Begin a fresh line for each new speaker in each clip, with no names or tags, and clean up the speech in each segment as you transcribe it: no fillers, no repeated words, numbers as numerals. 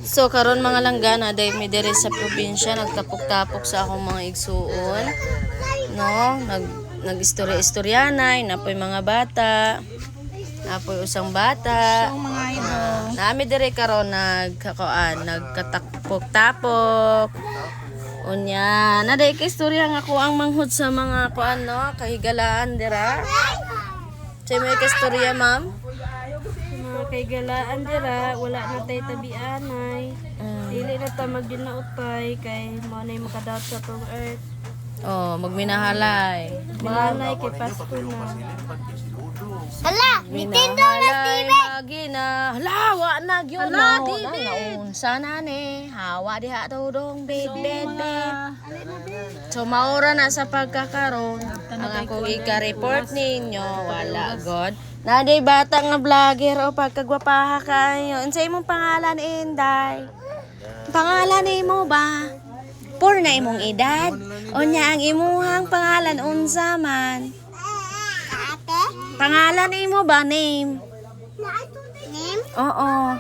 So karon mga langgana day mi diri sa probinsya nagtapok-tapok sa akong mga igsuon. No, nag-istorya-istoryanay napoy mga bata. Napoy usang bata.
So mga idol.
Nami diri karon nagkatapok-tapok. Unya, naday ka istorya nga ko ang manghud sa mga kuan no, kahigalaan dira. Say mo ka istorya, ma'am?
Mga kaygalaan dira, wala na tay tabianay. Dili na ta magdinautay kay mo na makadaot sa tong earth.
Oh, magminahalay.
Malay kay Pasko na.
Hala, Nintendo na TV.
Magina. Hala, wa na gyud no. Naunsa na ni. Hawa diha tudong bed. So maura na sa pagkakaroon. Ang akong ika-report ninyo, wala god. Naday bata nga vlogger o pagkagwapaha kayo. Unsay imong pangalan, Inday? Pangalan nimo ba? Por na imong edad. Unya ang imuhang pangalan unsa man? Pangalan nimo ba, name?
Name?
Oo.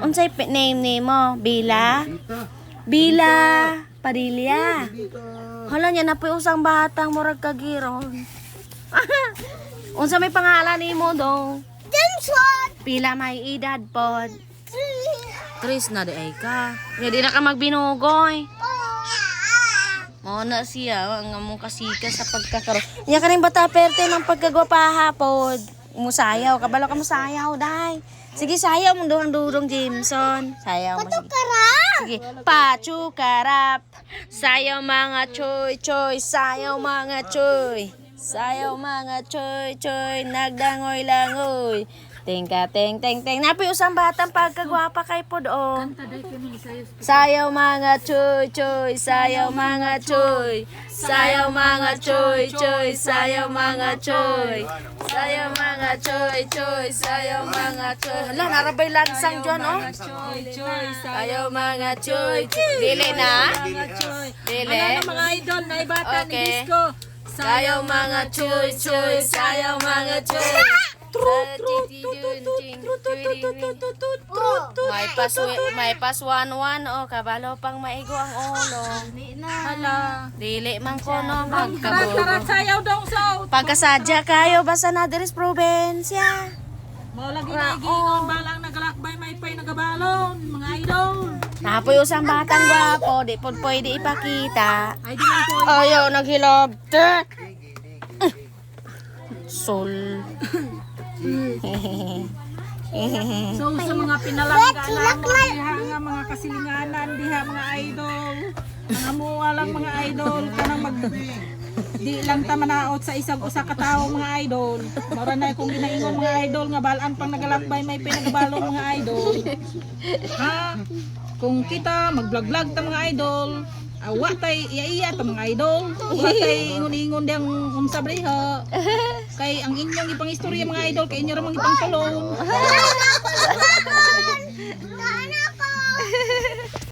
Unsay name nimo? Bila? Bila Padilla. Hala niya napoy usang batang murag kagiron. Unsa may pangalan nimo dong?
Johnson.
Pila may edad pod? Tris na di ay ka. Nga di na ka magbinugoy. Mao na siya ang among kasika sa pagkakaroon. Nya kaning bata perte ng pagkagwapaha pod. Musayaw, kabalo ka musayaw dai. Sige sayaw mo durong Jameson. Sayaw mo sige. Sige, pachukarap. Sayaw mga choy choy, sayaw mga choy. Sayaw mga choy choy, nagdangoy langoy. Tingka ting ting ting. Napoy usang batang pagkagwapa kay pod o. Sayaw mga choy choy, sayaw mga choy. Sayaw mga choy choy, sayaw mga choy. Sayaw mga choy choy, sayaw mga choy. Hala, narabay lansang dyan o. Sayaw mga choy choy. Dili na? Dili?
Ano mga idol na ibata ni
Okay.
Disco?
Sayaw mga choy choy, sayaw mga choy. May pas 1-1 o kabalo pang maigo ang ulo.
Hala.
Dili man ko no
Tara,
magkabugo.
sayaw dong so.
Pagkasadya kayo basta na diris probinsya.
Mao lagi na igingon balang nagalakbay may pay nagabalon mga idol.
Napoy usang batang gwapo, di pod pwede ipakita.
Ay di man po.
Ayaw naghilab. Sol.
So sa mga pinalangganan mo diha nga mga kasilinganan diha mga idol. Mga mua lang mga idol kanang mag di lang ta manaot sa isang usa ka tawo mga idol. Mora na kung ginaingon mga idol nga balaan pang nagalakbay may pinagabalong mga idol. Ha? Kung kita mag-vlog-vlog ta mga idol, wa tay iya-iya ta mga idol. Wa tay ingon-ingon diyang unsa breha. Kay ang inyong ipang istorya mga idol kay inyo ra mang ipang tulong.